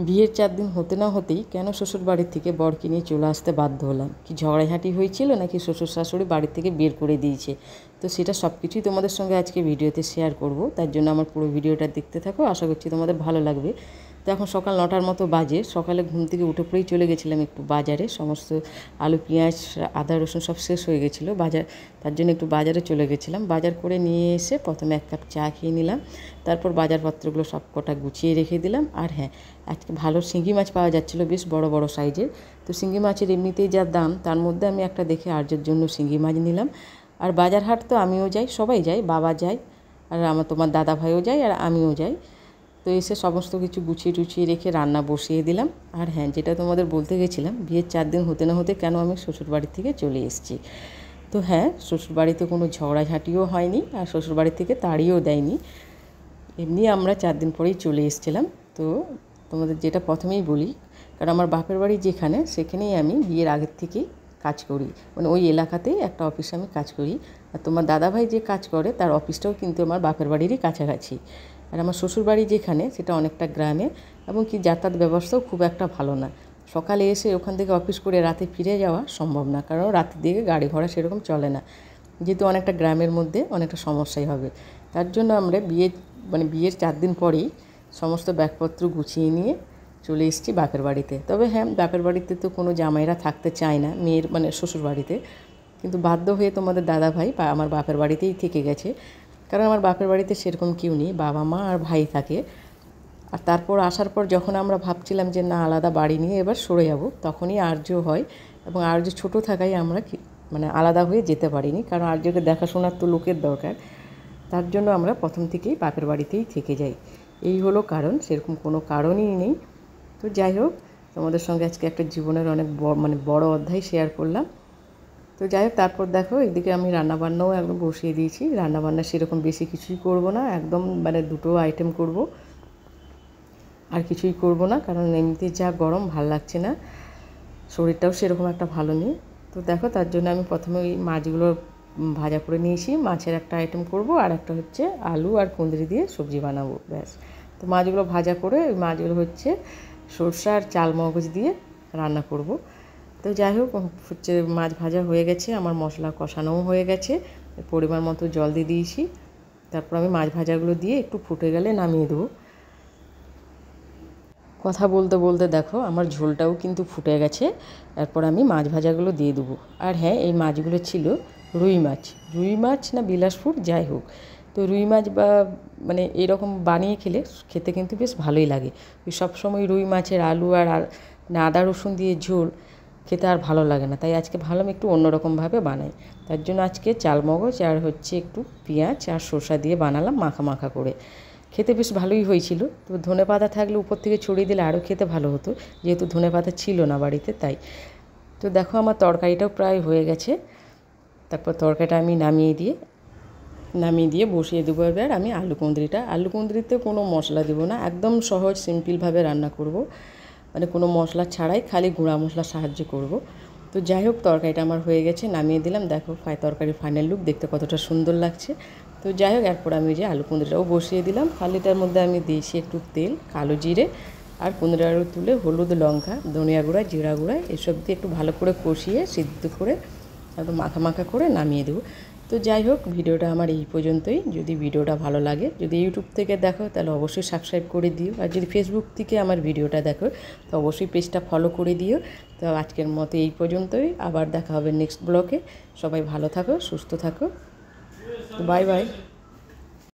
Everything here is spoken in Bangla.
বিয়ের 4 দিন হতে না হতেই কেন শ্বশুর বাড়ির থেকে বরকে নিয়ে চলে আসতে বাধ্য হলাম? কি ঝগড়াঝাঁটি হয়েছিল নাকি শ্বশুর শাশুড়ি বাড়ি থেকে বের করে দিয়েছে? তো সেটা সব কিছুই তোমাদের সঙ্গে আজকে ভিডিওতে শেয়ার করব। তার জন্য আমার পুরো ভিডিওটা দেখতে থাকো, আশা করছি তোমাদের ভালো লাগবে। তো এখন সকাল 9টার মতো বাজে। সকালে ঘুম থেকে উঠে পড়েই চলে গেছিলাম একটু বাজারে। সমস্ত আলু পেঁয়াজ আদা রসুন সব শেষ হয়ে গেছিলো বাজার, তার জন্য একটু বাজারে চলে গেছিলাম। বাজার করে নিয়ে এসে প্রথমে 1 কাপ চা খেয়ে নিলাম। তারপর বাজারপত্রগুলো সব কটা গুছিয়ে রেখে দিলাম। আর হ্যাঁ, আজকে ভালো শিঙি মাছ পাওয়া যাচ্ছিলো, বেশ বড় বড় সাইজের। তো শিঙি মাছের এমনিতেই যা দাম, তার মধ্যে আমি একটা দেখে আর্যের জন্য শিঙি মাছ নিলাম। আর বাজার হাট তো আমিও যাই, সবাই যাই, বাবা যায়, আর তোমার দাদা ভাইও যায়, আর আমিও যাই। তো এসে সমস্ত কিছু গুছিয়ে টুছিয়ে রেখে রান্না বসিয়ে দিলাম। আর হ্যাঁ, যেটা তোমাদের বলতে গেছিলাম, বিয়ের 4 দিন হতে না হতে কেন আমি শ্বশুরবাড়ি থেকে চলে এসেছি। তো হ্যাঁ, শ্বশুরবাড়িতে কোনো ঝগড়াঝাঁটিও হয়নি, আর শ্বশুরবাড়ি থেকে তাড়িয়েও দেয়নি। এমনি আমরা 4 দিন পরেই চলে এসেছিলাম। তো তোমাদের যেটা প্রথমেই বলি, কারণ আমার বাপের বাড়ি যেখানে, সেখানেই আমি বিয়ের আগের থেকেই কাজ করি, মানে ওই এলাকাতেই একটা অফিসে আমি কাজ করি। আর তোমার দাদাভাই যে কাজ করে তার অফিসটাও কিন্তু আমার বাপের বাড়িরই কাছাকাছি। আর আমার শ্বশুরবাড়ি যেখানে, সেটা অনেকটা গ্রামে, এবং কি যাতায়াত ব্যবস্থাও খুব একটা ভালো না। সকালে এসে ওখান থেকে অফিস করে রাতে ফিরে যাওয়া সম্ভব না, কারণ রাতের দিকে গাড়ি ঘোড়া সেরকম চলে না, যেহেতু অনেকটা গ্রামের মধ্যে অনেকটা সমস্যাই হবে। তার জন্য আমরা বিয়ের 4 দিন পরেই সমস্ত ব্যাগপত্র গুছিয়ে নিয়ে চলে এসেছি বাপের বাড়িতে। তবে হ্যাঁ, বাপের বাড়িতে তো কোনো জামাইরা থাকতে চায় না মেয়ের, মানে শ্বশুর বাড়িতে, কিন্তু বাধ্য হয়ে তোমাদের দাদাভাই বা আমার বাপের বাড়িতেই থেকে গেছে। কারণ আমার বাপের বাড়িতে সেরকম কেউ নেই, বাবা মা আর ভাই থাকে। আর তারপর আসার পর যখন আমরা ভাবছিলাম যে না, আলাদা বাড়ি নিয়ে এবার সরে যাব, তখনই আর্য হয়। এবং আর্য ছোটো থাকায় আমরা আলাদা হয়ে যেতে পারিনি, কারণ আর্যকে দেখাশোনার তো লোকের দরকার। তার জন্য আমরা প্রথম থেকেই বাপের বাড়িতেই থেকে যাই। এই হলো কারণ, সেরকম কোনো কারণই নেই। তো যাই হোক, তোমাদের সঙ্গে আজকে একটা জীবনের অনেক বড় অধ্যায় শেয়ার করলাম। তো যাই হোক, তারপর দেখো এদিকে আমি রান্নাবান্নাও একদম বসিয়ে দিয়েছি। রান্নাবান্না সেরকম বেশি কিছুই করব না, একদম 2টো আইটেম করব, আর কিছুই করব না, কারণ এমনিতে যা গরম, ভাল লাগছে না, শরীরটাও সেরকম একটা ভালো নেই। তো দেখো, তার জন্য আমি প্রথমে ওই মাছগুলো ভাজা করে নিয়েছি। মাছের একটা আইটেম করব, আর একটা হচ্ছে আলু আর কুঁদরি দিয়ে সবজি বানাবো, ব্যাস। তো মাছগুলো ভাজা করে, ওই মাছগুলো হচ্ছে সরষে আর চাল মগজ দিয়ে রান্না করব। তো যাই হোক, হচ্ছে মাছ ভাজা হয়ে গেছে, আমার মশলা কষানোও হয়ে গেছে, পরিমাণ মতো জল দিয়ে দিয়েছি। তারপর আমি মাছ ভাজাগুলো দিয়ে একটু ফুটে গেলে নামিয়ে দেবো। কথা বলতে বলতে দেখো আমার ঝোলটাও কিন্তু ফুটে গেছে। তারপর আমি মাছ ভাজাগুলো দিয়ে দেবো। আর হ্যাঁ, এই মাছগুলো ছিল রুই মাছ না বিলাসপুর, যাই হোক। তো রুই মাছ বা এরকম বানিয়ে খেতে কিন্তু বেশ ভালোই লাগে। ওই সবসময় রুই মাছের আলু আর আদা রসুন দিয়ে ঝোল খেতে আর ভালো লাগে না, তাই আজকে ভাবলাম একটু অন্যরকমভাবে বানাই। তার জন্য আজকে চালমগজ আর হচ্ছে একটু পেঁয়াজ আর শসা দিয়ে বানালাম মাখা মাখা করে। খেতে বেশ ভালোই হয়েছিল। তো ধনেপাতা থাকলে উপর থেকে ছড়িয়ে দিলে আরও খেতে ভালো হতো, যেহেতু ধনেপাতা ছিল না বাড়িতে, তাই। তো দেখো আমার তরকারিটাও প্রায় হয়ে গেছে। তারপর তরকারিটা আমি নামিয়ে দিয়ে বসিয়ে দেবো এবার আমি আলু কুঁদরিতে কোনো মশলা দেবো না, একদম সহজ সিম্পলভাবে রান্না করব, কোনো মশলা ছাড়াই, খালি গুঁড়া মশলার সাহায্যে করব। তো যাই হোক, তরকারিটা আমার হয়ে গেছে, নামিয়ে দিলাম। দেখো তরকারির ফাইনাল লুক দেখতে কতটা সুন্দর লাগছে। তো যাই হোক, এরপর আমি যে আলু কুঁদরিটাও বসিয়ে দিলাম। হাঁড়িটার মধ্যে আমি দিয়েছি একটু তেল, কালো জিরে আর কুঁদরি আলু তুলে হলুদ, লঙ্কা, ধনিয়া গুঁড়া, জিরা গুঁড়া এসব দিয়ে একটু ভালো করে কষিয়ে সিদ্ধ করে একদম মাখা মাখা করে নামিয়ে দেবো। তো যাই হোক, ভিডিওটা আমার এই পর্যন্তই। যদি ভিডিওটা ভালো লাগে, যদি ইউটিউব থেকে দেখো তাহলে অবশ্যই সাবস্ক্রাইব করে দিও, আর যদি ফেসবুক থেকে আমার ভিডিওটা দেখো তো অবশ্যই পেজটা ফলো করে দিও। তো আজকের মতো এই পর্যন্তই, আবার দেখা হবে নেক্সট ব্লগে। সবাই ভালো থাকো, সুস্থ থাকো, তো বাই বাই।